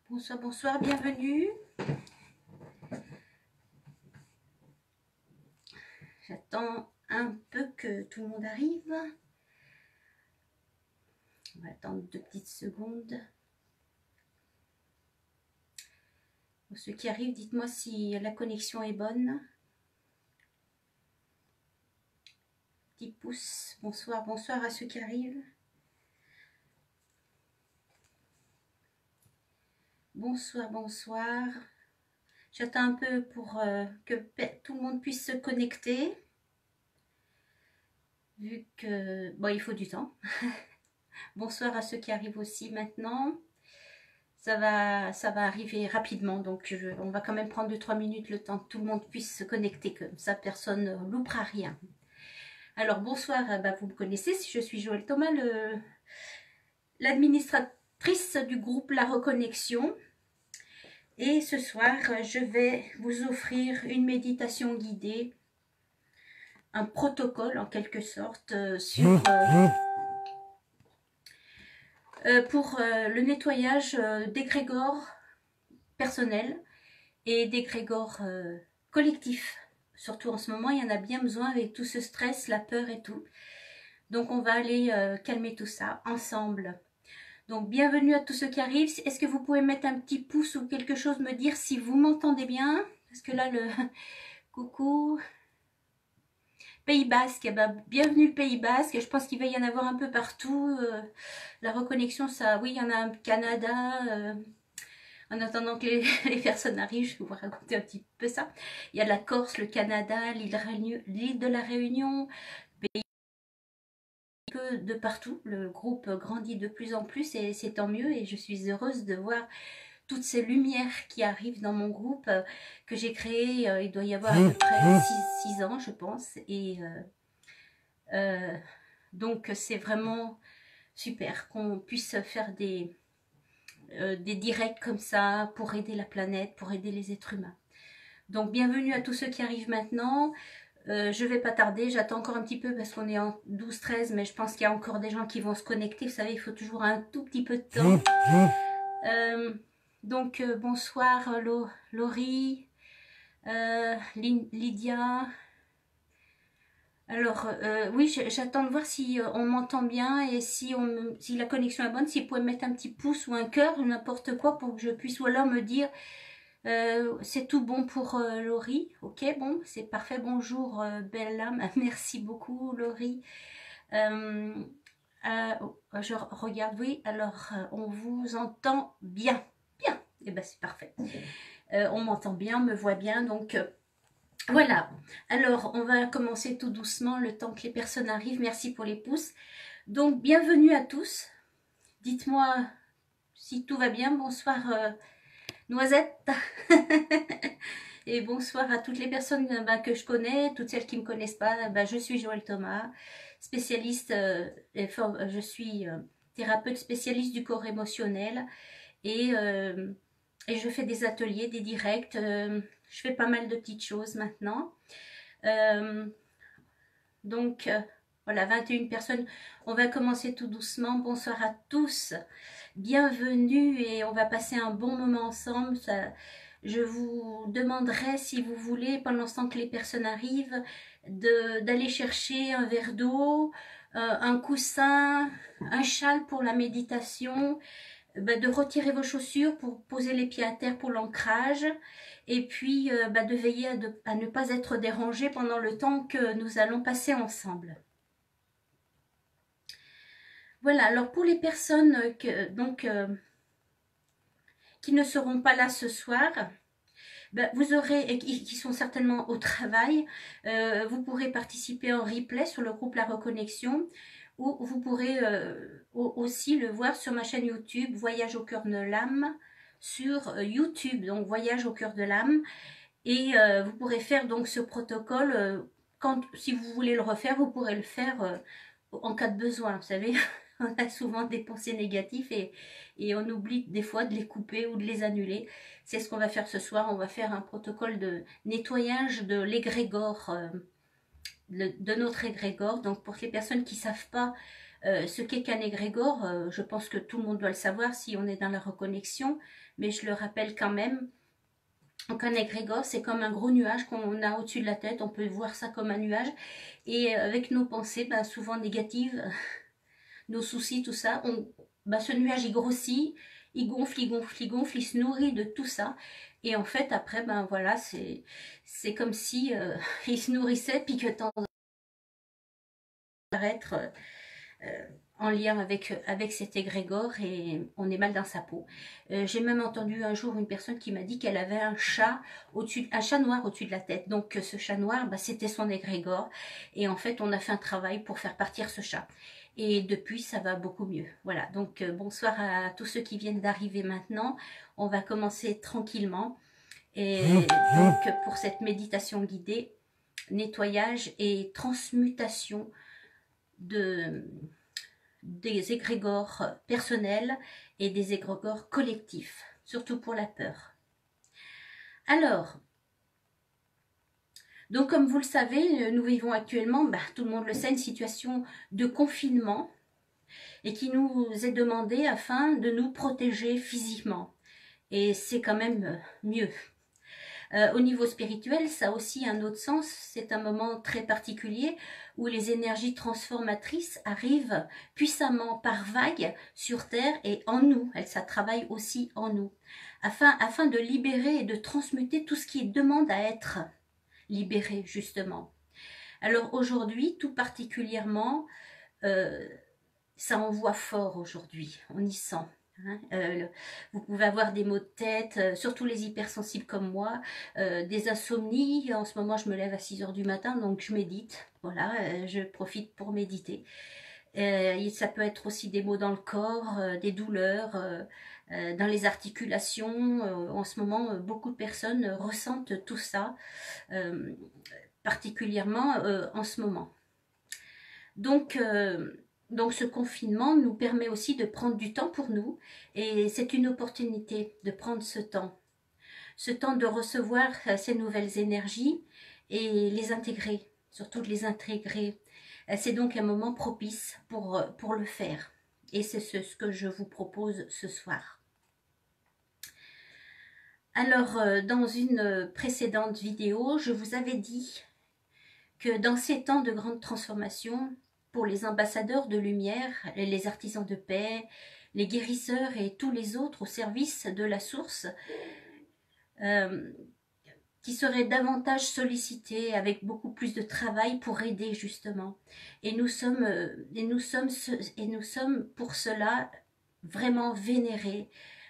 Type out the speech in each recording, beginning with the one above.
Bonsoir, bonsoir, bienvenue. J'attends un peu que tout le monde arrive. On va attendre 2 petites secondes. Pour ceux qui arrivent, dites-moi si la connexion est bonne. Petit pouce. Bonsoir, bonsoir à ceux qui arrivent. Bonsoir, bonsoir. J'attends un peu pour que tout le monde puisse se connecter. Vu que... Bon, il faut du temps. Bonsoir à ceux qui arrivent aussi maintenant. Ça va arriver rapidement, donc on va quand même prendre 2-3 minutes le temps que tout le monde puisse se connecter, comme ça personne ne loupera rien. Alors bonsoir, vous me connaissez, je suis Joëlle Thomas, l'administratrice du groupe La Reconnexion. Et ce soir, je vais vous offrir une méditation guidée, un protocole en quelque sorte pour le nettoyage d'égrégores personnels et d'égrégores collectifs. Surtout en ce moment, il y en a bien besoin avec tout ce stress, la peur et tout. Donc on va aller calmer tout ça ensemble. Donc bienvenue à tous ceux qui arrivent. Est-ce que vous pouvez mettre un petit pouce ou quelque chose, me dire si vous m'entendez bien? Parce que là, coucou. Pays Basque, bienvenue le Pays Basque. Je pense qu'il va y en avoir un peu partout. La reconnexion, ça, oui, il y en a au Canada. En attendant que les personnes arrivent, je vais vous raconter un petit peu ça. Il y a la Corse, le Canada, l'île de la Réunion, pays de partout. Le groupe grandit de plus en plus et c'est tant mieux. Et je suis heureuse de voir toutes ces lumières qui arrivent dans mon groupe que j'ai créé. Il doit y avoir à peu près 6 ans, je pense. Et donc, c'est vraiment super qu'on puisse faire des directs comme ça pour aider la planète, pour aider les êtres humains. Donc bienvenue à tous ceux qui arrivent maintenant. Je vais pas tarder, j'attends encore un petit peu parce qu'on est en 12-13, mais je pense qu'il y a encore des gens qui vont se connecter. Vous savez, il faut toujours un tout petit peu de temps. Donc bonsoir Laurie, Lydia. Alors, oui, j'attends de voir si on m'entend bien et si la connexion est bonne, si vous pouvez mettre un petit pouce ou un cœur, n'importe quoi, pour que je puisse, ou alors me dire, c'est tout bon pour Laurie. Ok, bon, c'est parfait. Bonjour, belle âme. Merci beaucoup, Laurie. Je regarde, oui, alors, on vous entend bien. Bien, et ben c'est parfait. On m'entend bien, on me voit bien, donc... Voilà, alors on va commencer tout doucement le temps que les personnes arrivent. Merci pour les pouces. Donc bienvenue à tous. Dites-moi si tout va bien. Bonsoir Noisette. Et bonsoir à toutes les personnes que je connais, toutes celles qui ne me connaissent pas. Je suis Joëlle Thomas, spécialiste, je suis thérapeute spécialiste du corps émotionnel et je fais des ateliers, des directs. Je fais pas mal de petites choses maintenant. Donc, voilà, 21 personnes. On va commencer tout doucement. Bonsoir à tous. Bienvenue et on va passer un bon moment ensemble. Je vous demanderai, si vous voulez, pendant ce temps que les personnes arrivent, d'aller chercher un verre d'eau, un coussin, un châle pour la méditation, de retirer vos chaussures pour poser les pieds à terre pour l'ancrage. Et puis de veiller à ne pas être dérangé pendant le temps que nous allons passer ensemble. Voilà, alors pour les personnes qui ne seront pas là ce soir, vous aurez, qui sont certainement au travail, vous pourrez participer en replay sur le groupe La Reconnexion, ou vous pourrez aussi le voir sur ma chaîne YouTube Voyage au cœur de l'âme, sur YouTube, donc Voyage au cœur de l'âme. Et vous pourrez faire donc ce protocole, si vous voulez le refaire, vous pourrez le faire en cas de besoin. Vous savez, on a souvent des pensées négatives et on oublie des fois de les couper ou de les annuler. C'est ce qu'on va faire ce soir. On va faire un protocole de nettoyage de l'égrégore, de notre égrégore. Donc pour les personnes qui ne savent pas Ce qu'est qu'un égrégore, je pense que tout le monde doit le savoir si on est dans la reconnexion, mais je le rappelle quand même. Donc un égrégore, c'est comme un gros nuage qu'on a au-dessus de la tête, on peut voir ça comme un nuage, et avec nos pensées, ben, souvent négatives, nos soucis, tout ça, ce nuage il grossit, il gonfle, il gonfle, il gonfle, il se nourrit de tout ça, et en fait après, ben voilà, c'est comme si il se nourrissait, puis que temps d'arrêt en lien avec cet égrégore et on est mal dans sa peau. J'ai même entendu un jour une personne qui m'a dit qu'elle avait un chat noir au-dessus de la tête. Donc ce chat noir, c'était son égrégore. Et en fait, on a fait un travail pour faire partir ce chat. Et depuis, ça va beaucoup mieux. Voilà, donc bonsoir à tous ceux qui viennent d'arriver maintenant. On va commencer tranquillement. Et donc pour cette méditation guidée, nettoyage et transmutation des égrégores personnels et des égrégores collectifs, surtout pour la peur. Alors, donc comme vous le savez, nous vivons actuellement, tout le monde le sait, une situation de confinement et qui nous est demandée afin de nous protéger physiquement. Et c'est quand même mieux. Au niveau spirituel, ça a aussi un autre sens. C'est un moment très particulier où les énergies transformatrices arrivent puissamment par vagues sur Terre et en nous. Ça travaille aussi en nous. Afin de libérer et de transmuter tout ce qui demande à être libéré, justement. Alors aujourd'hui, tout particulièrement, ça envoie fort aujourd'hui. On y sent. Vous pouvez avoir des maux de tête, surtout les hypersensibles comme moi, des insomnies. En ce moment, je me lève à 6 h du matin, donc je médite. Voilà, je profite pour méditer. Ça peut être aussi des maux dans le corps, des douleurs, dans les articulations. En ce moment, beaucoup de personnes ressentent tout ça, particulièrement en ce moment. Donc ce confinement nous permet aussi de prendre du temps pour nous et c'est une opportunité de prendre ce temps de recevoir ces nouvelles énergies et les intégrer, surtout de les intégrer. C'est donc un moment propice pour le faire et c'est ce que je vous propose ce soir. Alors dans une précédente vidéo, je vous avais dit que dans ces temps de grande transformation, pour les ambassadeurs de lumière, les artisans de paix, les guérisseurs et tous les autres au service de la source, qui seraient davantage sollicités avec beaucoup plus de travail pour aider justement. Et nous sommes pour cela vraiment vénérés,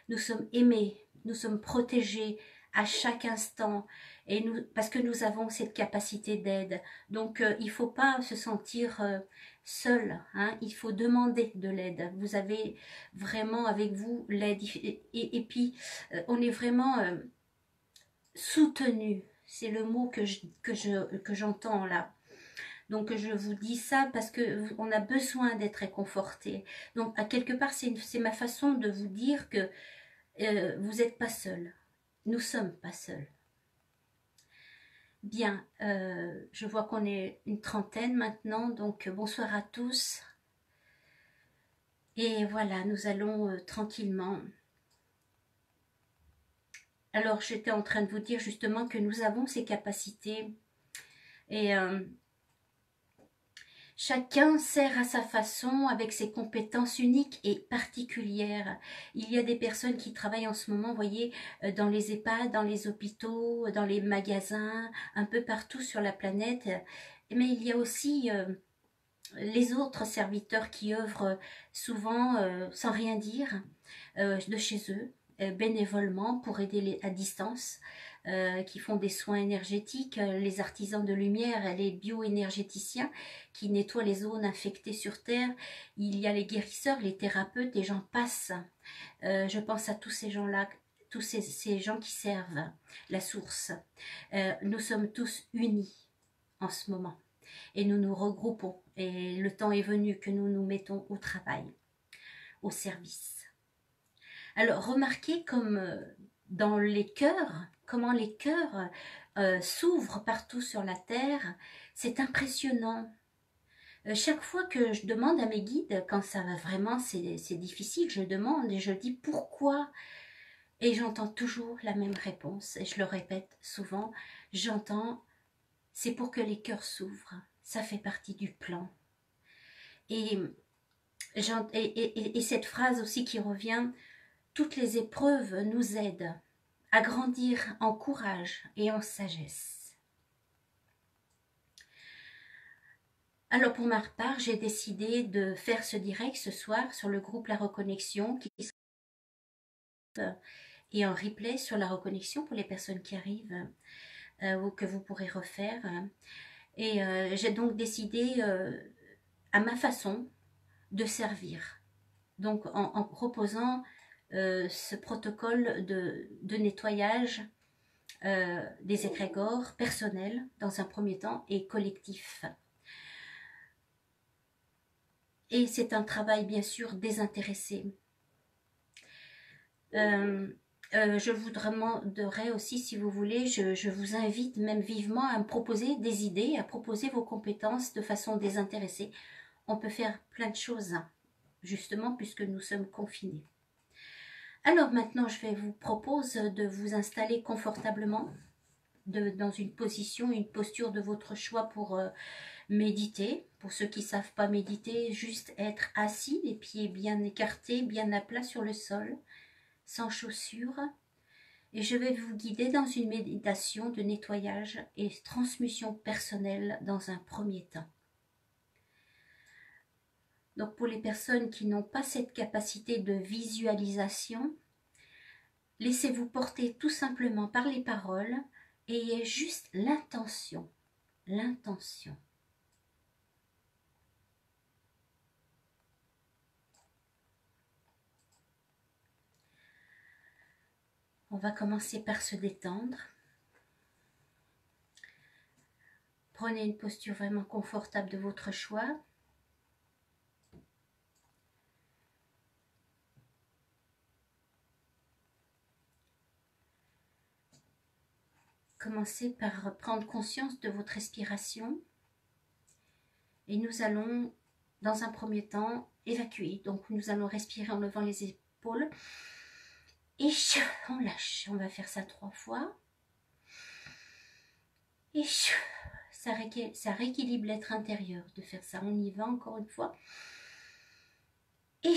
nous sommes aimés, nous sommes protégés à chaque instant. Parce que nous avons cette capacité d'aide. Donc, il ne faut pas se sentir seul. Hein, il faut demander de l'aide. Vous avez vraiment avec vous l'aide. Et puis, on est vraiment soutenu. C'est le mot que j'entends là. Donc, je vous dis ça parce qu'on a besoin d'être réconforté. Donc, à quelque part, c'est ma façon de vous dire que vous n'êtes pas seul. Nous ne sommes pas seuls. Bien, je vois qu'on est une trentaine maintenant, donc bonsoir à tous. Et voilà, nous allons tranquillement. Alors, j'étais en train de vous dire justement que nous avons ces capacités et chacun sert à sa façon avec ses compétences uniques et particulières. Il y a des personnes qui travaillent en ce moment, vous voyez, dans les EHPAD, dans les hôpitaux, dans les magasins, un peu partout sur la planète. Mais il y a aussi les autres serviteurs qui œuvrent souvent sans rien dire de chez eux, bénévolement pour aider à distance. Qui font des soins énergétiques, les artisans de lumière, les bioénergéticiens qui nettoient les zones infectées sur Terre. Il y a les guérisseurs, les thérapeutes, et j'en passe. Je pense à tous ces gens-là, tous ces gens qui servent la source. Nous sommes tous unis en ce moment et nous nous regroupons. Et le temps est venu que nous nous mettons au travail, au service. Alors, remarquez comme dans les cœurs, comment les cœurs s'ouvrent partout sur la terre. C'est impressionnant. Chaque fois que je demande à mes guides, quand ça va vraiment, c'est difficile, je demande et je dis pourquoi. Et j'entends toujours la même réponse. Et je le répète souvent, j'entends, c'est pour que les cœurs s'ouvrent. Ça fait partie du plan. Et, et cette phrase aussi qui revient, toutes les épreuves nous aident à grandir en courage et en sagesse. Alors pour ma part, j'ai décidé de faire ce direct ce soir sur le groupe La Reconnexion qui et en replay sur La Reconnexion pour les personnes qui arrivent ou que vous pourrez refaire. Et j'ai donc décidé à ma façon de servir. Donc en proposant ce protocole de nettoyage des égrégores personnels dans un premier temps et collectif. Et c'est un travail bien sûr désintéressé. Je vous demanderai aussi, si vous voulez, je vous invite même vivement à me proposer des idées, à proposer vos compétences de façon désintéressée. On peut faire plein de choses, justement, puisque nous sommes confinés. Alors maintenant, je vous propose de vous installer confortablement dans une position, une posture de votre choix pour méditer. Pour ceux qui ne savent pas méditer, juste être assis, les pieds bien écartés, bien à plat sur le sol, sans chaussures. Et je vais vous guider dans une méditation de nettoyage et transmution personnelle dans un premier temps. Donc pour les personnes qui n'ont pas cette capacité de visualisation, laissez-vous porter tout simplement par les paroles et ayez juste l'intention. L'intention. On va commencer par se détendre. Prenez une posture vraiment confortable de votre choix. Commencez par prendre conscience de votre respiration. Et nous allons, dans un premier temps, évacuer. Donc nous allons respirer en levant les épaules. Et on lâche. On va faire ça 3 fois. Et ça rééquilibre l'être intérieur de faire ça. On y va encore une fois. Et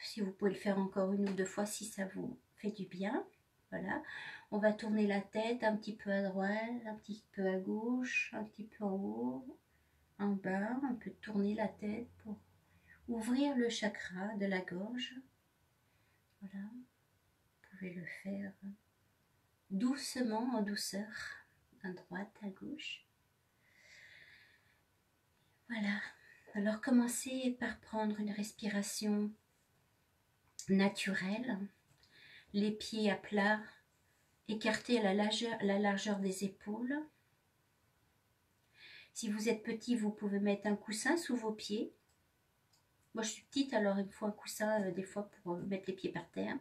si vous pouvez le faire encore 1 ou 2 fois si ça vous fait du bien. Voilà. On va tourner la tête un petit peu à droite, un petit peu à gauche, un petit peu en haut, en bas. On peut tourner la tête pour ouvrir le chakra de la gorge. Voilà. Vous pouvez le faire doucement, en douceur, à droite, à gauche. Voilà. Alors commencez par prendre une respiration naturelle, les pieds à plat, écartés à la largeur des épaules. Si vous êtes petit, vous pouvez mettre un coussin sous vos pieds. Moi je suis petite, alors il me faut un coussin des fois pour mettre les pieds par terre.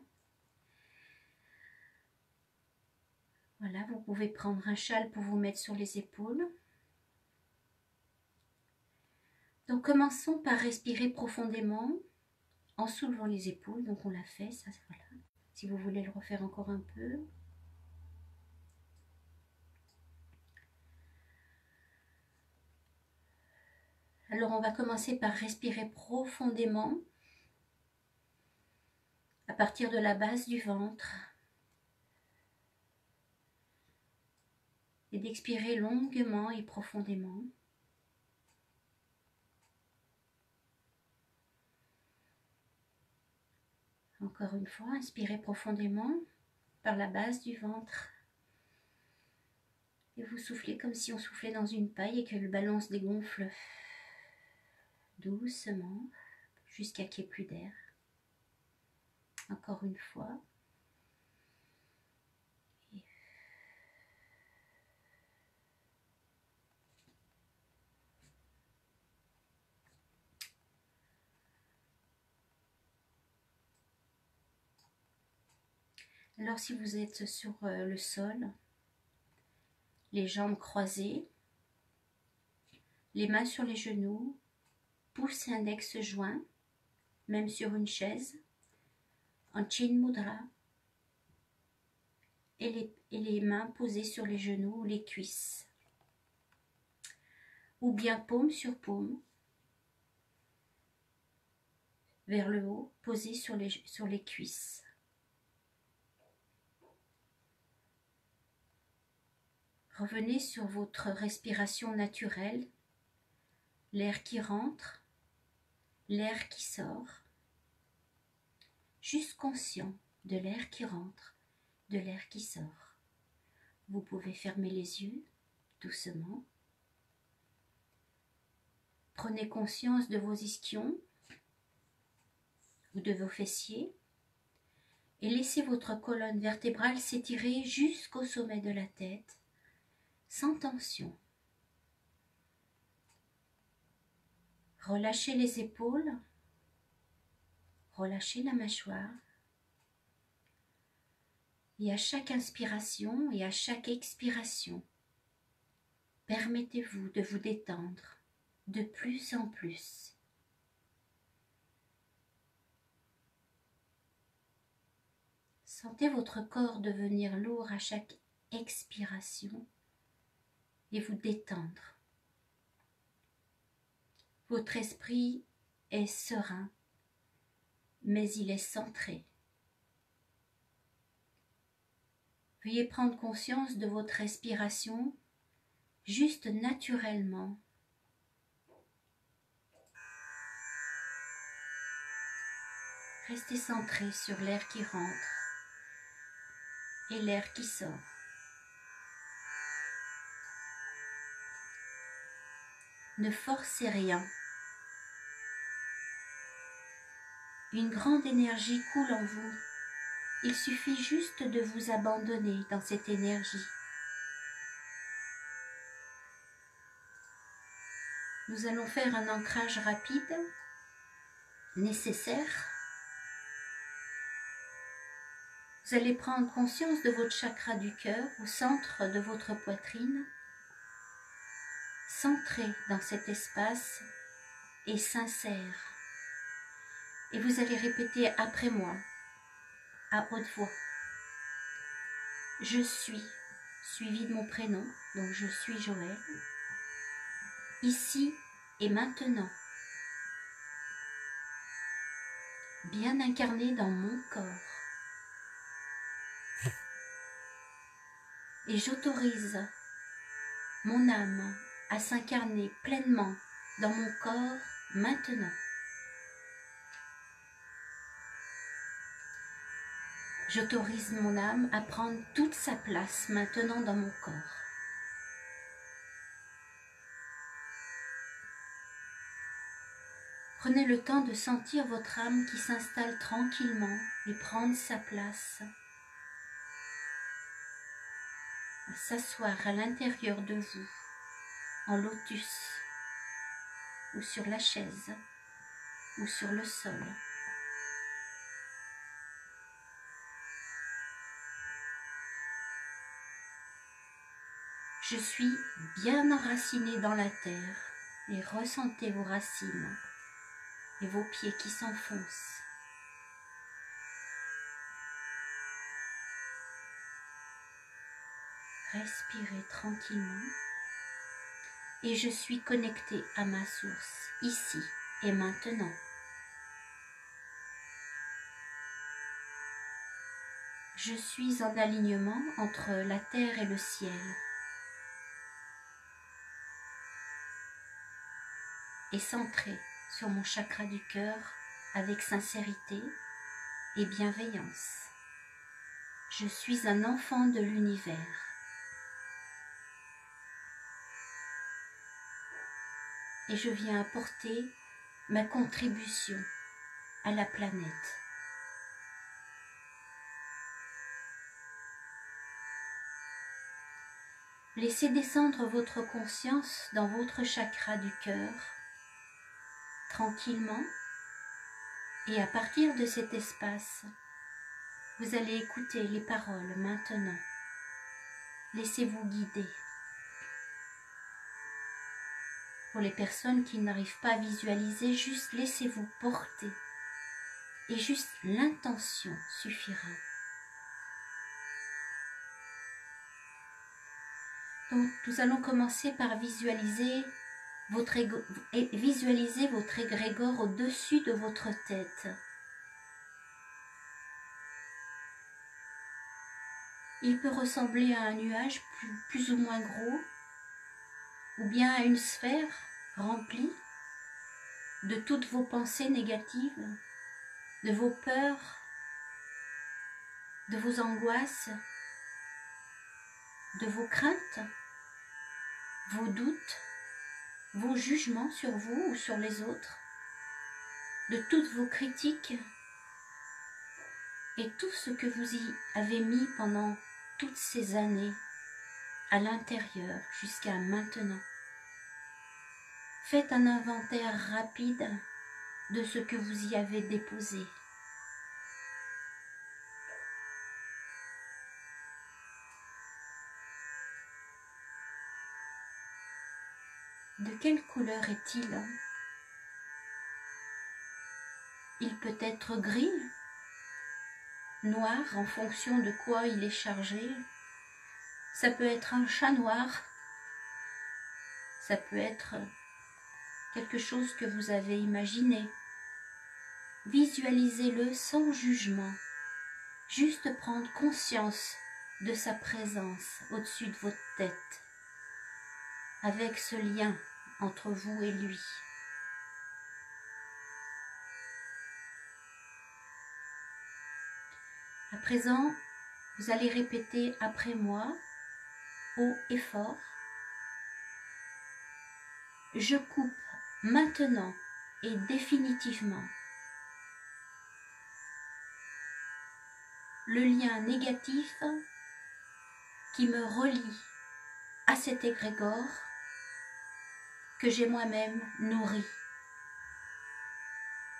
Voilà, vous pouvez prendre un châle pour vous mettre sur les épaules. Donc commençons par respirer profondément en soulevant les épaules. Donc on l'a fait, ça voilà. Si vous voulez le refaire encore un peu. Alors on va commencer par respirer profondément à partir de la base du ventre et d'expirer longuement et profondément. Encore une fois, inspirez profondément par la base du ventre et vous soufflez comme si on soufflait dans une paille et que le ballon se dégonfle doucement jusqu'à qu'il n'y ait plus d'air. Encore une fois. Alors si vous êtes sur le sol, les jambes croisées, les mains sur les genoux, pouce et index joints, même sur une chaise, en Chin Mudra, et les mains posées sur les genoux ou les cuisses, ou bien paume sur paume, vers le haut, posées sur les cuisses. Revenez sur votre respiration naturelle, l'air qui rentre, l'air qui sort, juste conscient de l'air qui rentre, de l'air qui sort. Vous pouvez fermer les yeux doucement. Prenez conscience de vos ischions ou de vos fessiers et laissez votre colonne vertébrale s'étirer jusqu'au sommet de la tête, sans tension. Relâchez les épaules, relâchez la mâchoire. Et à chaque inspiration et à chaque expiration, permettez-vous de vous détendre de plus en plus. Sentez votre corps devenir lourd à chaque expiration et vous détendre. Votre esprit est serein, mais il est centré. Veuillez prendre conscience de votre respiration juste naturellement. Restez centré sur l'air qui rentre et l'air qui sort. Ne forcez rien. Une grande énergie coule en vous. Il suffit juste de vous abandonner dans cette énergie. Nous allons faire un ancrage rapide, nécessaire. Vous allez prendre conscience de votre chakra du cœur au centre de votre poitrine, centré dans cet espace et sincère. Et vous allez répéter après moi, à haute voix. Je suis, suivi de mon prénom, donc je suis Joël, ici et maintenant, bien incarné dans mon corps. Et j'autorise mon âme à s'incarner pleinement dans mon corps maintenant. J'autorise mon âme à prendre toute sa place maintenant dans mon corps. Prenez le temps de sentir votre âme qui s'installe tranquillement et prendre sa place. S'asseoir à l'intérieur de vous, en lotus, ou sur la chaise, ou sur le sol. Je suis bien enraciné dans la terre et ressentez vos racines et vos pieds qui s'enfoncent. Respirez tranquillement et je suis connecté à ma source, ici et maintenant. Je suis en alignement entre la terre et le ciel. Et centré sur mon chakra du cœur avec sincérité et bienveillance. Je suis un enfant de l'univers. Et je viens apporter ma contribution à la planète. Laissez descendre votre conscience dans votre chakra du cœur, tranquillement, et à partir de cet espace, vous allez écouter les paroles maintenant. Laissez-vous guider. Pour les personnes qui n'arrivent pas à visualiser, juste laissez-vous porter. Et juste l'intention suffira. Donc nous allons commencer par visualiser votre égrégore au-dessus de votre tête. Il peut ressembler à un nuage plus ou moins gros, ou bien à une sphère remplie de toutes vos pensées négatives, de vos peurs, de vos angoisses, de vos craintes, vos doutes, vos jugements sur vous ou sur les autres, de toutes vos critiques et tout ce que vous y avez mis pendant toutes ces années à l'intérieur jusqu'à maintenant. Faites un inventaire rapide de ce que vous y avez déposé. De quelle couleur est-il? Il peut être gris, noir en fonction de quoi il est chargé. Ça peut être un chat noir. Ça peut être quelque chose que vous avez imaginé. Visualisez-le sans jugement. Juste prendre conscience de sa présence au-dessus de votre tête, avec ce lien entre vous et lui. À présent, vous allez répéter après moi, haut et fort. Je coupe maintenant et définitivement le lien négatif qui me relie à cet égrégore que j'ai moi-même nourri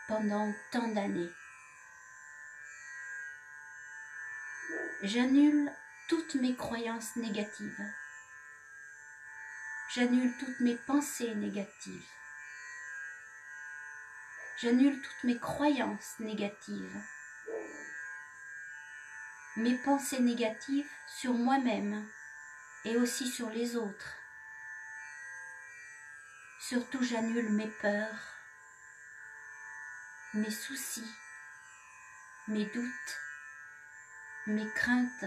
pendant tant d'années. J'annule toutes mes croyances négatives. J'annule toutes mes pensées négatives. J'annule toutes mes croyances négatives. Mes pensées négatives sur moi-même et aussi sur les autres. Surtout, j'annule mes peurs, mes soucis, mes doutes, mes craintes,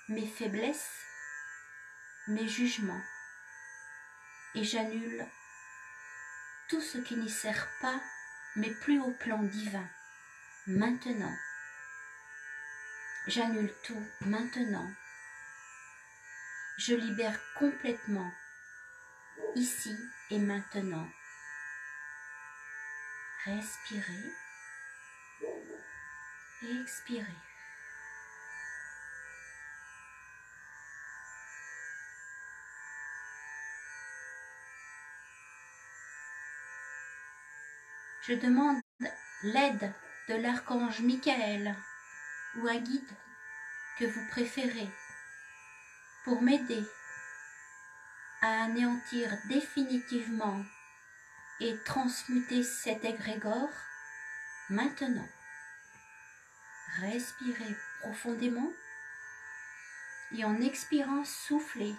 mes faiblesses, mes jugements. Et j'annule tout ce qui n'y sert pas, mais plus au plan divin. Maintenant. J'annule tout maintenant. Je libère complètement, ici et maintenant. Respirez et expirez. Je demande l'aide de l'archange Michael ou un guide que vous préférez pour m'aider à anéantir définitivement et transmuter cet égrégore maintenant. Respirez profondément et en expirant, soufflez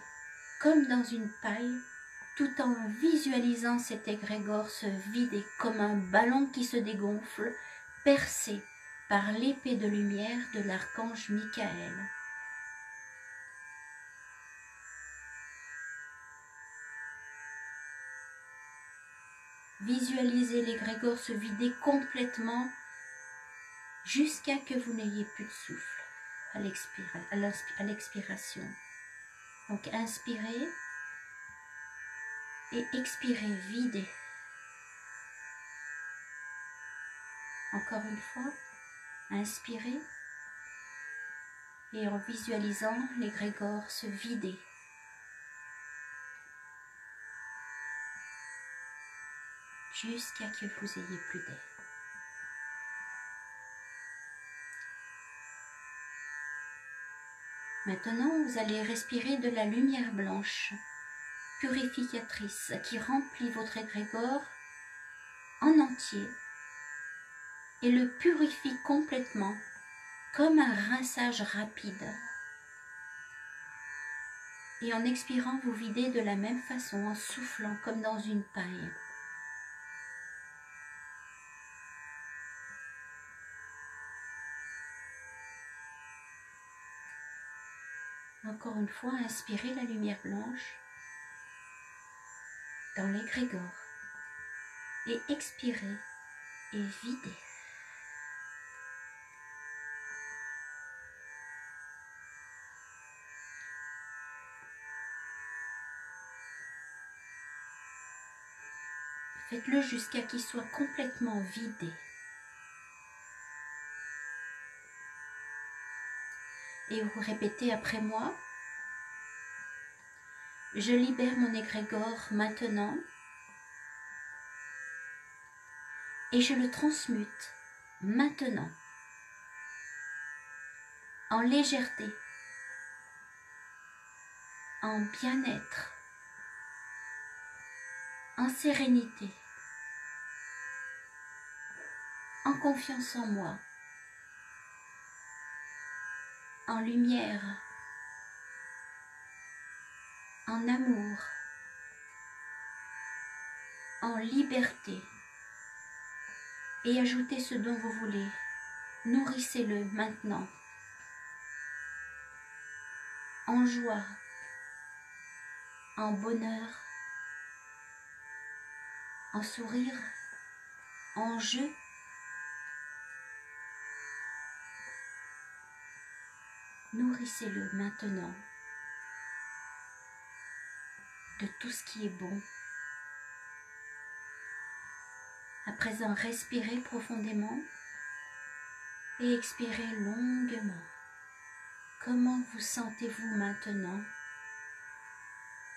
comme dans une paille tout en visualisant cet égrégore se vider comme un ballon qui se dégonfle, percé par l'épée de lumière de l'archange Michael. Visualisez l'égrégore se vider complètement jusqu'à que vous n'ayez plus de souffle à l'expiration. Donc inspirez et expirez, videz. Encore une fois, inspirez et en visualisant l'égrégore se vider. Jusqu'à que vous ayez plus d'air. Maintenant, vous allez respirer de la lumière blanche purificatrice qui remplit votre égrégore en entier et le purifie complètement comme un rinçage rapide. Et en expirant, vous videz de la même façon, en soufflant comme dans une paille. Encore une fois, inspirez la lumière blanche dans l'égrégore et expirez et videz. Faites-le jusqu'à qu'il soit complètement vidé. Et vous répétez après moi. Je libère mon égrégore maintenant et je le transmute maintenant en légèreté, en bien-être, en sérénité, en confiance en moi, en lumière, en amour, en liberté. Et ajoutez ce dont vous voulez. Nourrissez-le maintenant. En joie, en bonheur, en sourire, en jeu. Nourrissez-le maintenant de tout ce qui est bon. À présent, respirez profondément et expirez longuement. Comment vous sentez-vous maintenant?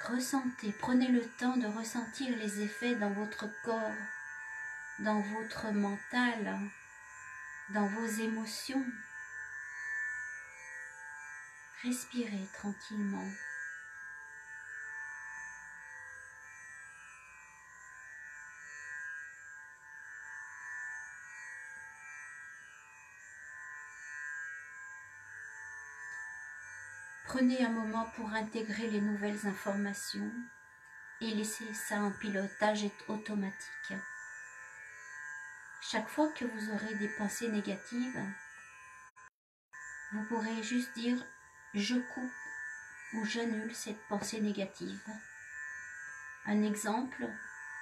Ressentez, prenez le temps de ressentir les effets dans votre corps, dans votre mental, dans vos émotions. Respirez tranquillement. Prenez un moment pour intégrer les nouvelles informations et laissez ça en pilotage automatique. Chaque fois que vous aurez des pensées négatives, vous pourrez juste dire « je coupe » ou « j'annule cette pensée négative ». Un exemple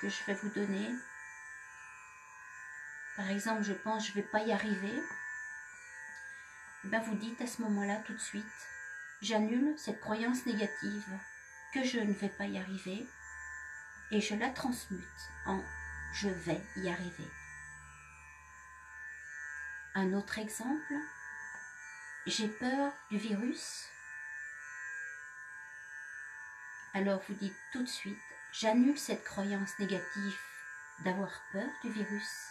que je vais vous donner. Par exemple, je pense « je ne vais pas y arriver ». Ben vous dites à ce moment-là tout de suite « j'annule cette croyance négative que je ne vais pas y arriver » et je la transmute en « je vais y arriver ». Un autre exemple, j'ai peur du virus. Alors vous dites tout de suite, j'annule cette croyance négative d'avoir peur du virus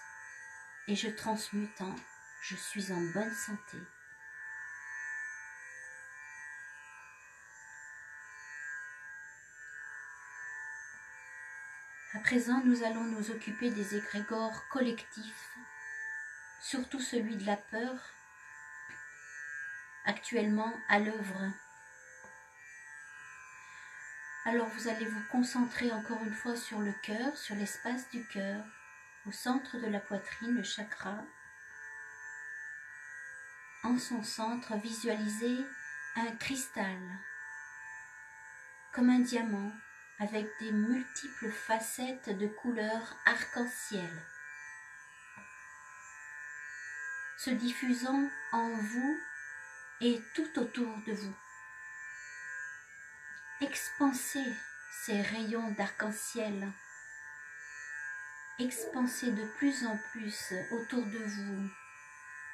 et je transmute en je suis en bonne santé. À présent, nous allons nous occuper des égrégores collectifs, surtout celui de la peur, actuellement à l'œuvre. Alors vous allez vous concentrer encore une fois sur le cœur, sur l'espace du cœur, au centre de la poitrine, le chakra. En son centre, visualisez un cristal, comme un diamant, avec des multiples facettes de couleurs arc-en-ciel, se diffusant en vous et tout autour de vous. Expansez ces rayons d'arc-en-ciel, expansez de plus en plus autour de vous,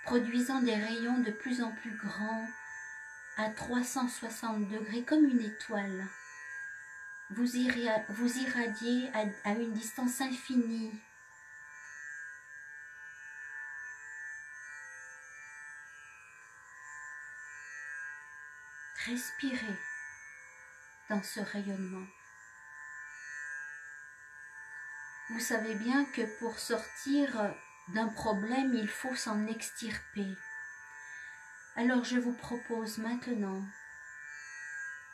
produisant des rayons de plus en plus grands à 360 degrés comme une étoile. Vous irradiez à une distance infinie. Respirez dans ce rayonnement. Vous savez bien que pour sortir d'un problème, il faut s'en extirper. Alors je vous propose maintenant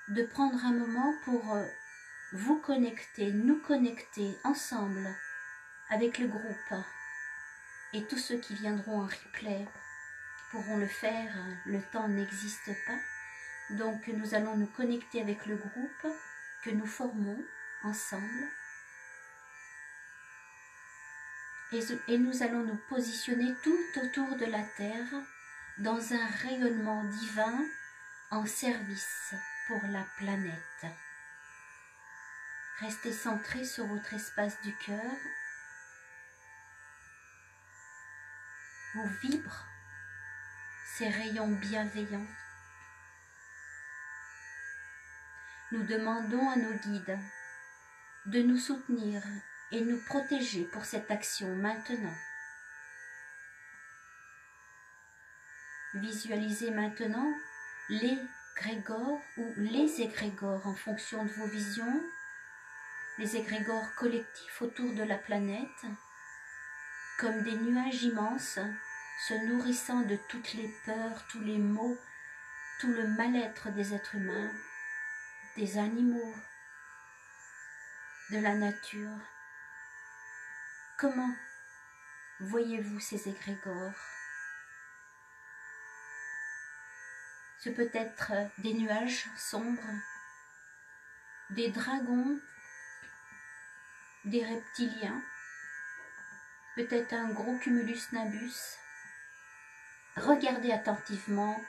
de prendre un moment pour vous connecter, nous connecter ensemble avec le groupe. Et tous ceux qui viendront en replay pourront le faire, le temps n'existe pas. Donc nous allons nous connecter avec le groupe que nous formons ensemble. Et nous allons nous positionner tout autour de la Terre dans un rayonnement divin en service pour la planète. Restez centrés sur votre espace du cœur. Où vibrent ces rayons bienveillants. Nous demandons à nos guides de nous soutenir et nous protéger pour cette action maintenant. Visualisez maintenant les grégores ou les égrégores en fonction de vos visions, les égrégores collectifs autour de la planète, comme des nuages immenses se nourrissant de toutes les peurs, tous les maux, tout le mal-être des êtres humains, des animaux, de la nature. Comment voyez-vous ces égrégores? Ce peut être des nuages sombres, des dragons, des reptiliens, peut-être un gros cumulus nimbus. Regardez attentivement,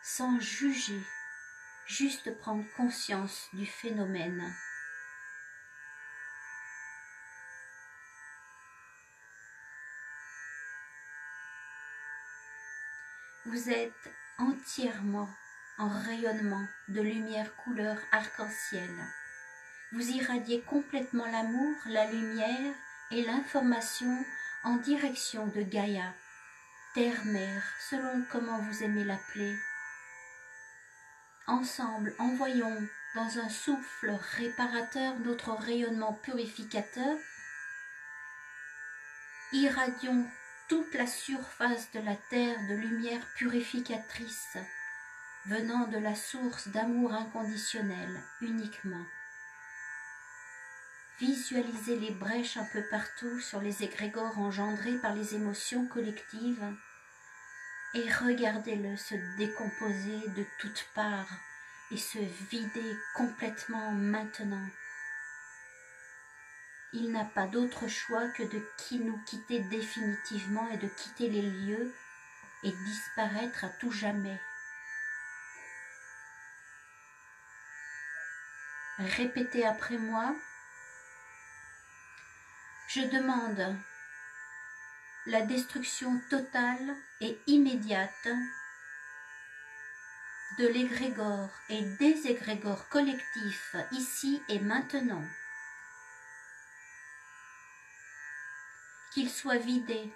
sans juger, juste prendre conscience du phénomène. Vous êtes entièrement en rayonnement de lumière couleur arc-en-ciel. Vous irradiez complètement l'amour, la lumière et l'information en direction de Gaïa, terre-mère, selon comment vous aimez l'appeler. Ensemble, envoyons dans un souffle réparateur notre rayonnement purificateur. Irradions toute la surface de la terre de lumière purificatrice, venant de la source d'amour inconditionnel uniquement. Visualisez les brèches un peu partout sur les égrégores engendrés par les émotions collectives et regardez-le se décomposer de toutes parts et se vider complètement maintenant. Il n'a pas d'autre choix que de nous quitter définitivement et de quitter les lieux et disparaître à tout jamais. Répétez après moi. Je demande la destruction totale et immédiate de l'égrégore et des égrégores collectifs ici et maintenant. Qu'ils soient vidés,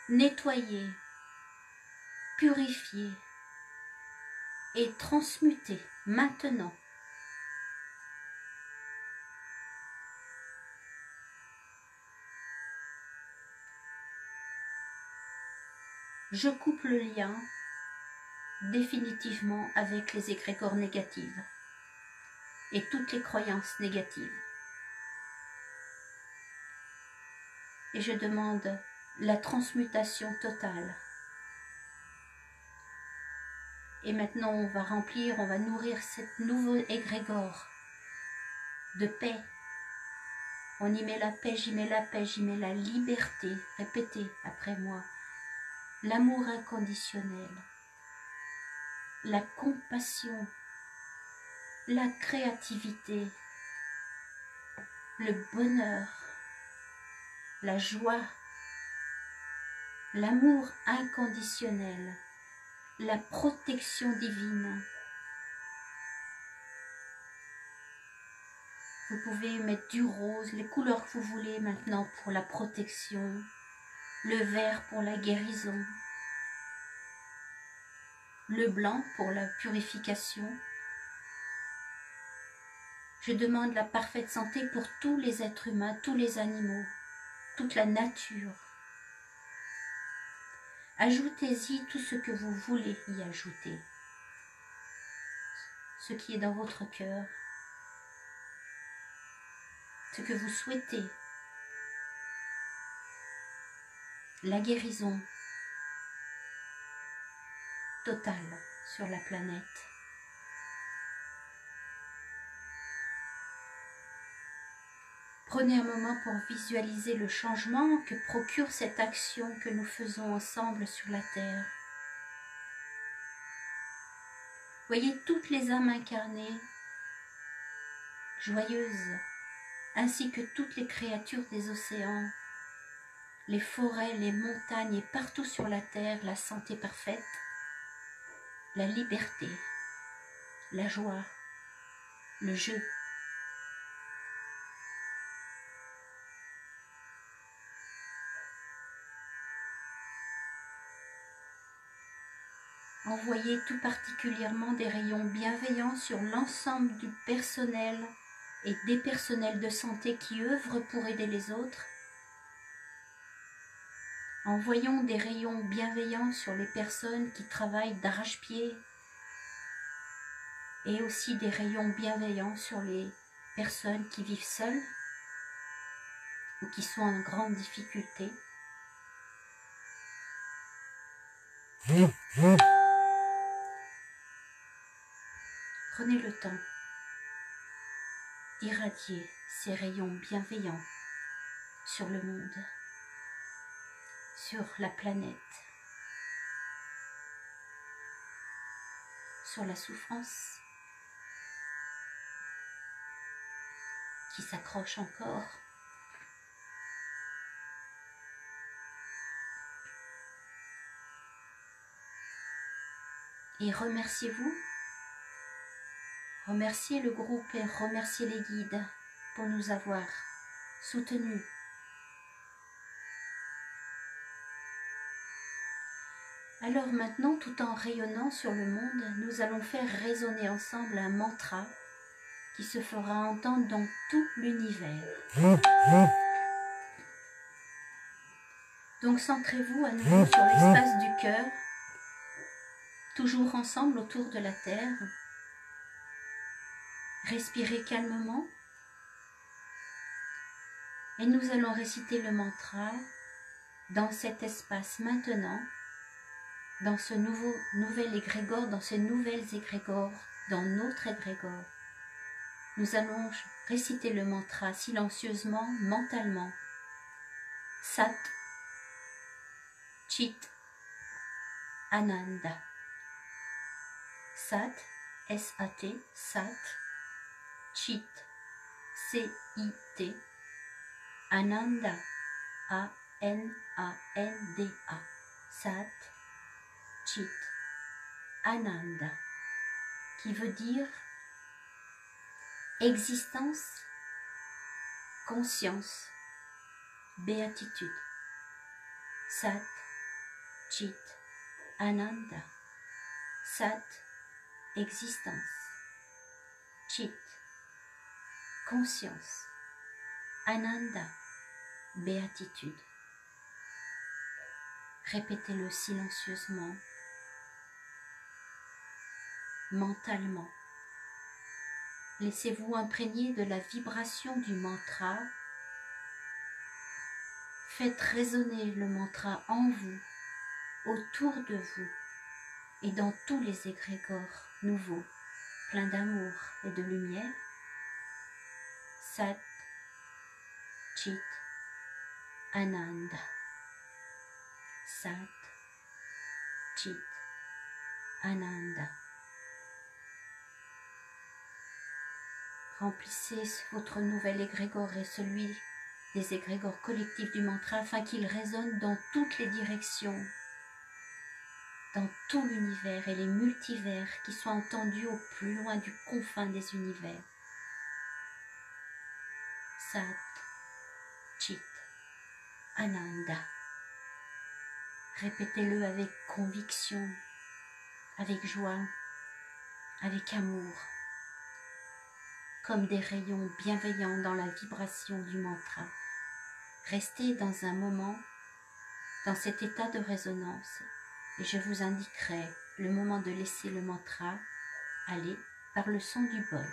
nettoyés, purifiés et transmutés maintenant. Je coupe le lien définitivement avec les égrégores négatives et toutes les croyances négatives. Et je demande la transmutation totale. Et maintenant on va remplir, on va nourrir cette nouveau égrégore de paix. On y met la paix, j'y mets la paix, j'y mets la liberté. Répétez après moi. L'amour inconditionnel, la compassion, la créativité, le bonheur, la joie, l'amour inconditionnel, la protection divine. Vous pouvez mettre du rose, les couleurs que vous voulez maintenant pour la protection, le vert pour la guérison, le blanc pour la purification. Je demande la parfaite santé pour tous les êtres humains, tous les animaux, toute la nature. Ajoutez-y tout ce que vous voulez y ajouter, ce qui est dans votre cœur, ce que vous souhaitez, la guérison totale sur la planète. Prenez un moment pour visualiser le changement que procure cette action que nous faisons ensemble sur la Terre. Voyez toutes les âmes incarnées, joyeuses, ainsi que toutes les créatures des océans, les forêts, les montagnes et partout sur la Terre, la santé parfaite, la liberté, la joie, le jeu. Envoyez tout particulièrement des rayons bienveillants sur l'ensemble du personnel et des personnels de santé qui œuvrent pour aider les autres. Envoyons des rayons bienveillants sur les personnes qui travaillent d'arrache-pied et aussi des rayons bienveillants sur les personnes qui vivent seules ou qui sont en grande difficulté. Prenez le temps d'irradier ces rayons bienveillants sur le monde, sur la planète, sur la souffrance qui s'accroche encore. Et remerciez-vous. Remerciez le groupe et remerciez les guides pour nous avoir soutenus. Alors maintenant, tout en rayonnant sur le monde, nous allons faire résonner ensemble un mantra qui se fera entendre dans tout l'univers. Donc centrez-vous à nouveau sur l'espace du cœur, toujours ensemble autour de la Terre. Respirez calmement et nous allons réciter le mantra dans cet espace maintenant, dans ce nouvel égrégore, dans ces nouvelles égrégores, dans notre égrégore. Nous allons réciter le mantra silencieusement, mentalement. Sat, Chit, Ananda. Sat, S-A-T, Sat, Chit, C-I-T, Ananda, A-N-A-N-D-A, Sat, Chit, Ananda, qui veut dire existence, conscience, béatitude. Sat, Chit, Ananda, Sat, existence, Chit, conscience, Ananda, béatitude. Répétez-le silencieusement, mentalement. Laissez-vous imprégner de la vibration du mantra. Faites résonner le mantra en vous, autour de vous et dans tous les égrégores nouveaux, pleins d'amour et de lumière. Sat, Chit, Ananda. Sat, Chit, Ananda. Remplissez votre nouvel égrégore et celui des égrégores collectifs du mantra afin qu'il résonne dans toutes les directions, dans tout l'univers et les multivers qui soient entendus au plus loin du confin des univers. Sat, Chit, Ananda. Répétez-le avec conviction, avec joie, avec amour. comme des rayons bienveillants dans la vibration du mantra. Restez dans un moment, dans cet état de résonance, et je vous indiquerai le moment de laisser le mantra aller par le son du bol.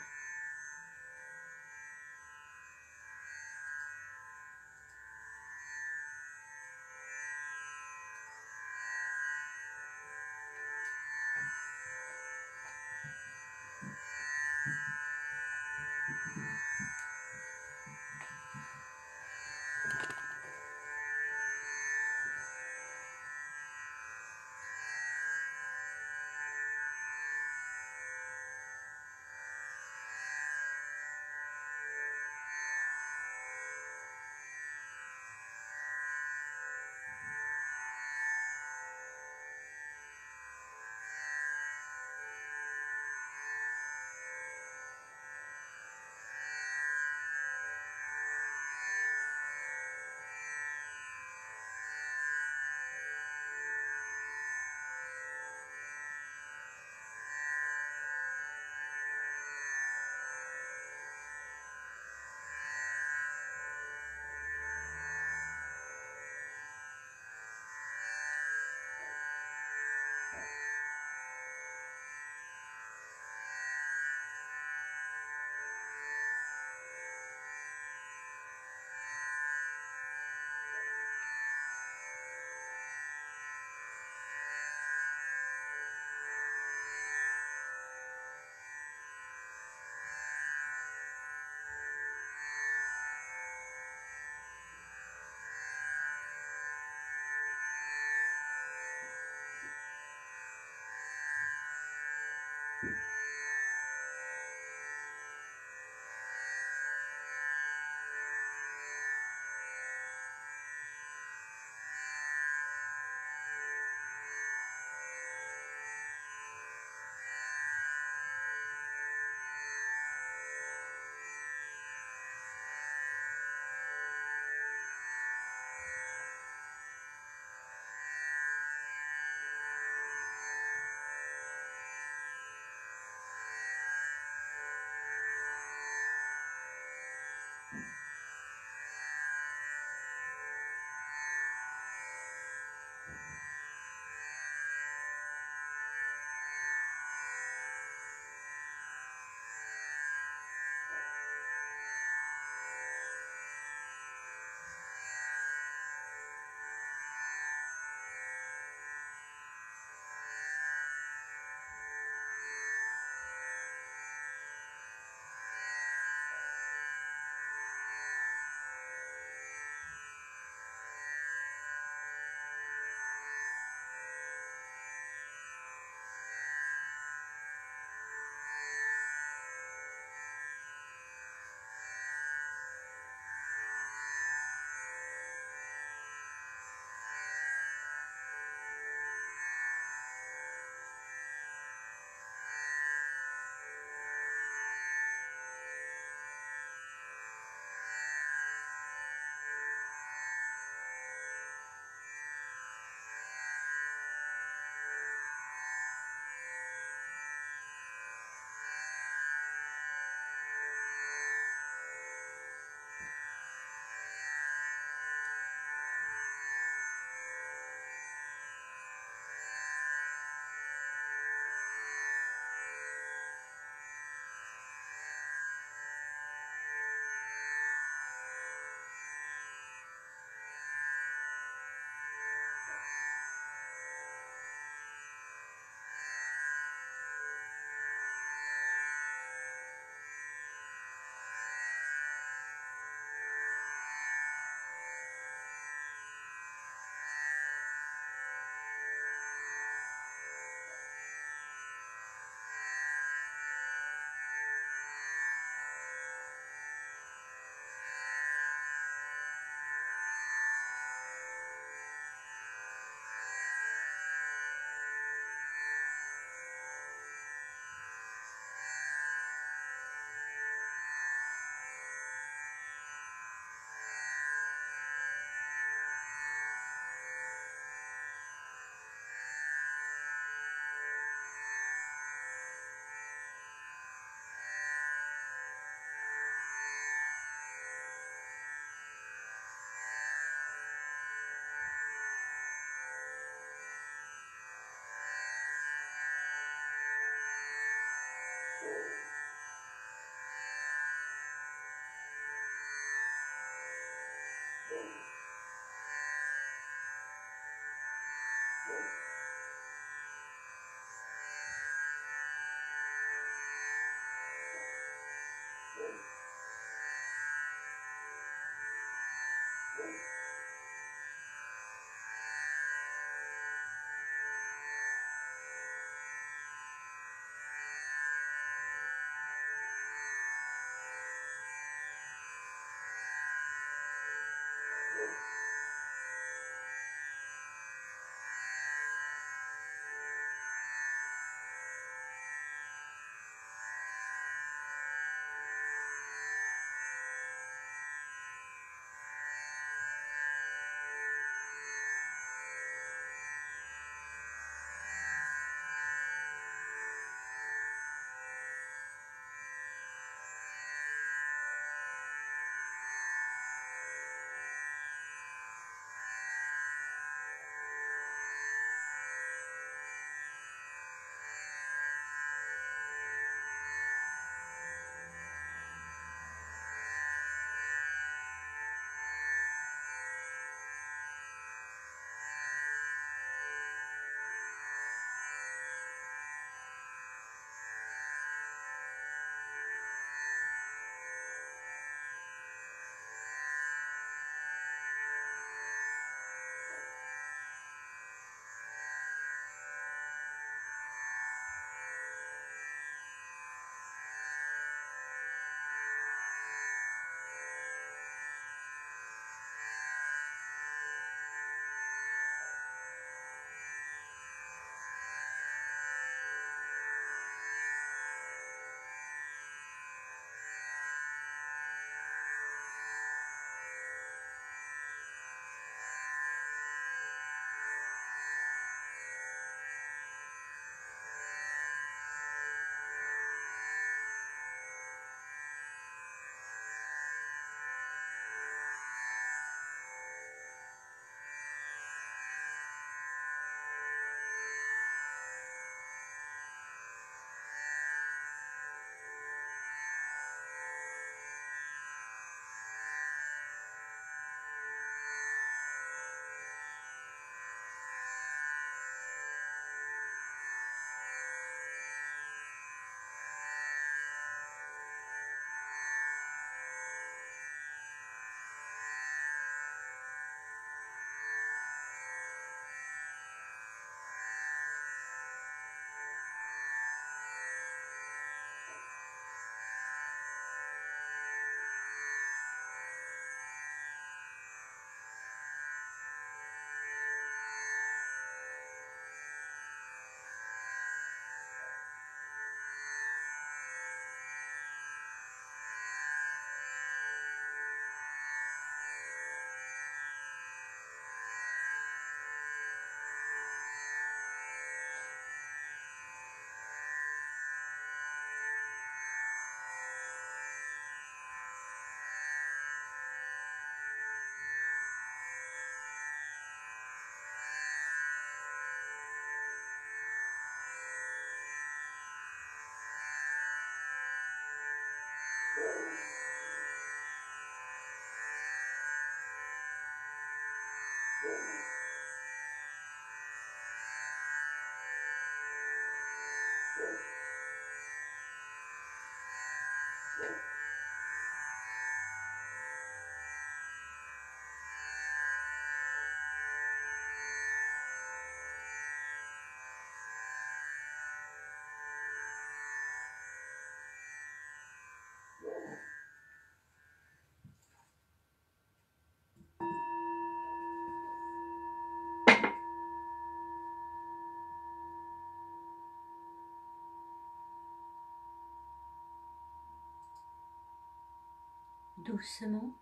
Doucement,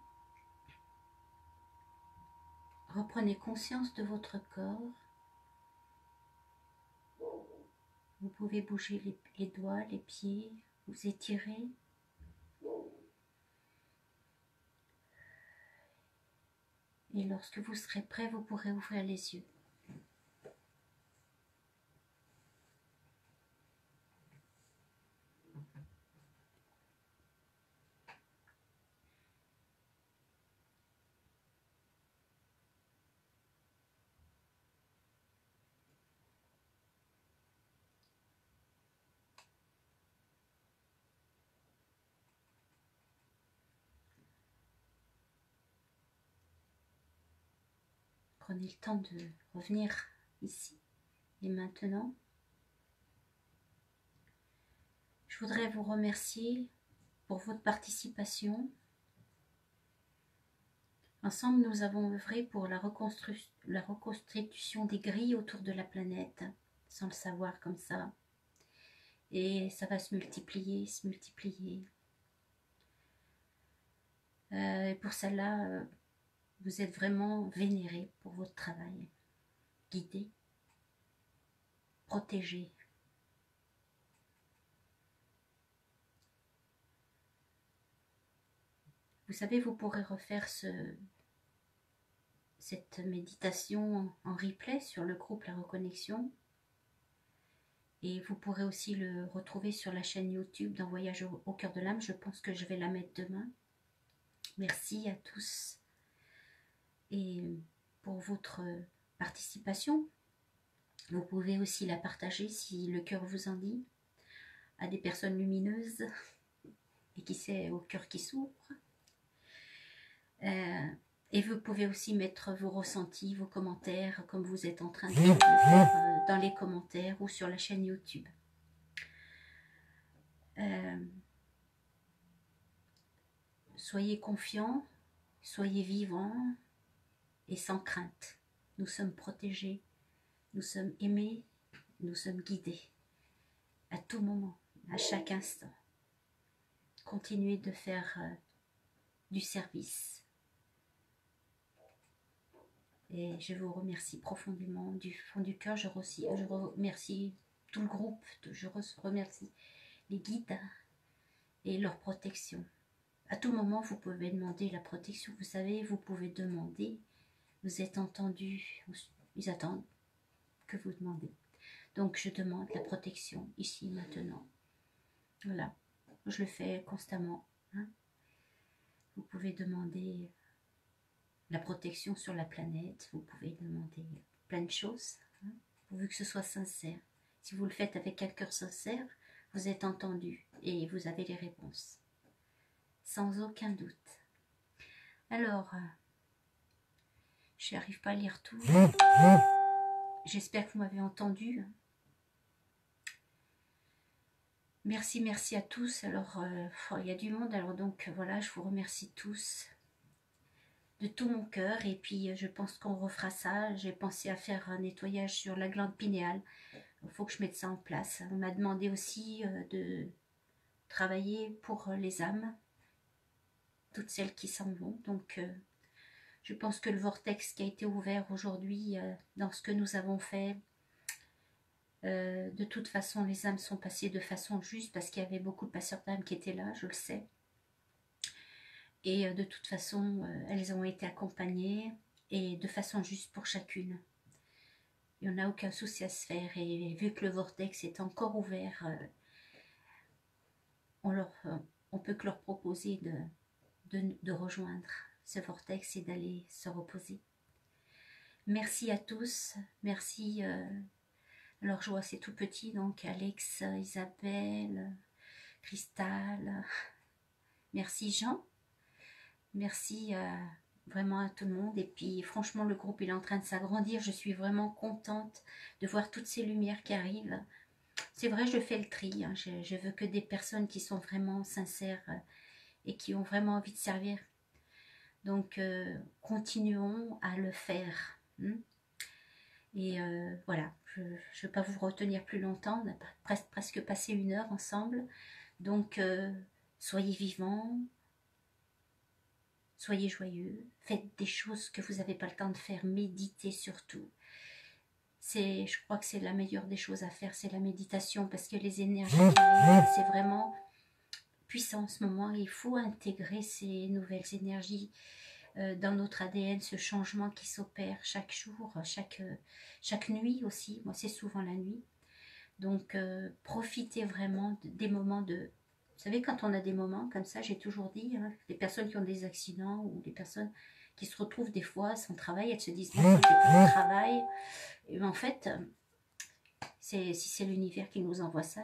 reprenez conscience de votre corps. Vous pouvez bouger les doigts, les pieds, vous étirer. Et lorsque vous serez prêt, vous pourrez ouvrir les yeux. Prenez le temps de revenir ici et maintenant. Je voudrais vous remercier pour votre participation. Ensemble, nous avons œuvré pour la reconstitution des grilles autour de la planète, sans le savoir comme ça. Et ça va se multiplier, se multiplier. Et pour cela, vous êtes vraiment vénérés pour votre travail. Guidés, protégés. Vous savez, vous pourrez refaire cette méditation en replay sur le groupe La Reconnexion. Et vous pourrez aussi le retrouver sur la chaîne YouTube d'un Voyage au cœur de l'âme. Je pense que je vais la mettre demain. Merci à tous et pour votre participation. Vous pouvez aussi la partager si le cœur vous en dit à des personnes lumineuses et qui sait au cœur qui s'ouvre. Et vous pouvez aussi mettre vos ressentis, vos commentaires, comme vous êtes en train de le faire dans les commentaires ou sur la chaîne YouTube. Soyez confiants, soyez vivants et sans crainte. Nous sommes protégés, nous sommes aimés, nous sommes guidés à tout moment, à chaque instant. Continuez de faire du service. Et je vous remercie profondément du fond du cœur. Je remercie tout le groupe, je remercie les guides et leur protection. À tout moment, vous pouvez demander la protection. Vous savez, vous pouvez demander. Vous êtes entendu. Ils attendent que vous demandez. Donc, je demande la protection ici, maintenant. Voilà. Je le fais constamment. Hein. Vous pouvez demander la protection sur la planète. Vous pouvez demander plein de choses. Hein, pourvu que ce soit sincère. Si vous le faites avec un cœur sincère, vous êtes entendu et vous avez les réponses. Sans aucun doute. Alors, je n'arrive pas à lire tout. J'espère que vous m'avez entendu. Merci, merci à tous. Alors, il y a du monde. Alors donc, voilà, je vous remercie tous de tout mon cœur. Et puis, je pense qu'on refera ça. J'ai pensé à faire un nettoyage sur la glande pinéale. Il faut que je mette ça en place. On m'a demandé aussi de travailler pour les âmes. Toutes celles qui s'en vont. Donc, je pense que le vortex qui a été ouvert aujourd'hui dans ce que nous avons fait, de toute façon, les âmes sont passées de façon juste parce qu'il y avait beaucoup de passeurs d'âmes qui étaient là, je le sais. Et de toute façon, elles ont été accompagnées et de façon juste pour chacune. Il n'y en a aucun souci à se faire. Et vu que le vortex est encore ouvert, on peut que leur proposer de rejoindre ce vortex et d'aller se reposer. Merci à tous, merci. Alors je vois c'est tout petit, donc Alex, Isabelle, Cristal, merci Jean, merci vraiment à tout le monde. Et puis franchement le groupe il est en train de s'agrandir, je suis vraiment contente de voir toutes ces lumières qui arrivent. C'est vrai, je fais le tri, hein. Je veux que des personnes qui sont vraiment sincères et qui ont vraiment envie de servir. Donc continuons à le faire. Et voilà, je ne vais pas vous retenir plus longtemps, on a presque passé 1 heure ensemble. Donc soyez vivants, soyez joyeux, faites des choses que vous n'avez pas le temps de faire, méditez surtout. Je crois que c'est la meilleure des choses à faire, c'est la méditation, parce que les énergies, c'est vraiment puissant en ce moment. Il faut intégrer ces nouvelles énergies dans notre ADN, ce changement qui s'opère chaque jour, chaque nuit aussi. Moi, c'est souvent la nuit. Donc, profitez vraiment des moments de... Vous savez, quand on a des moments comme ça, j'ai toujours dit, hein, les personnes qui ont des accidents ou des personnes qui se retrouvent des fois sans travail, elles se disent, j'ai pas de travail. Et en fait, si c'est l'univers qui nous envoie ça,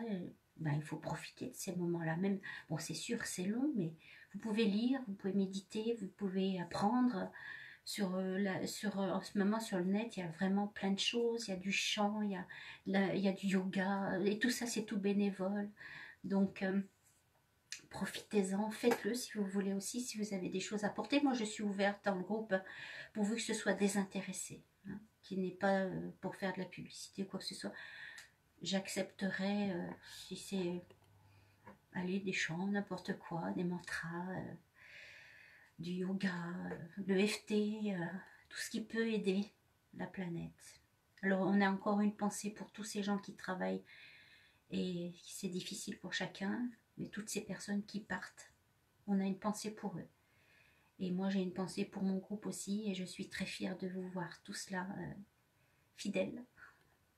ben, il faut profiter de ces moments-là. Même, bon, c'est sûr, c'est long, mais vous pouvez lire, vous pouvez méditer, vous pouvez apprendre. En ce moment, sur le net, il y a vraiment plein de choses. Il y a du chant, il y a du yoga, et tout ça, c'est tout bénévole. Donc, profitez-en, faites-le si vous voulez aussi, si vous avez des choses à porter. Moi, je suis ouverte dans le groupe, pourvu que ce soit désintéressé, hein, qu'il n'est pas pour faire de la publicité ou quoi que ce soit. J'accepterai si c'est des chants, n'importe quoi, des mantras, du yoga, le EFT, tout ce qui peut aider la planète. Alors on a encore une pensée pour tous ces gens qui travaillent et c'est difficile pour chacun, mais toutes ces personnes qui partent, on a une pensée pour eux. Et moi j'ai une pensée pour mon groupe aussi et je suis très fière de vous voir tous là, fidèles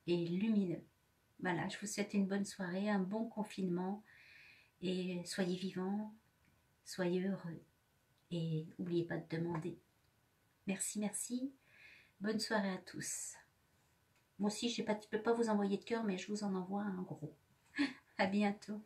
et lumineux. Voilà, je vous souhaite une bonne soirée, un bon confinement et soyez vivants, soyez heureux et n'oubliez pas de demander. Merci, merci. Bonne soirée à tous. Moi aussi, je ne peux pas vous envoyer de cœur, mais je vous en envoie un gros. À bientôt.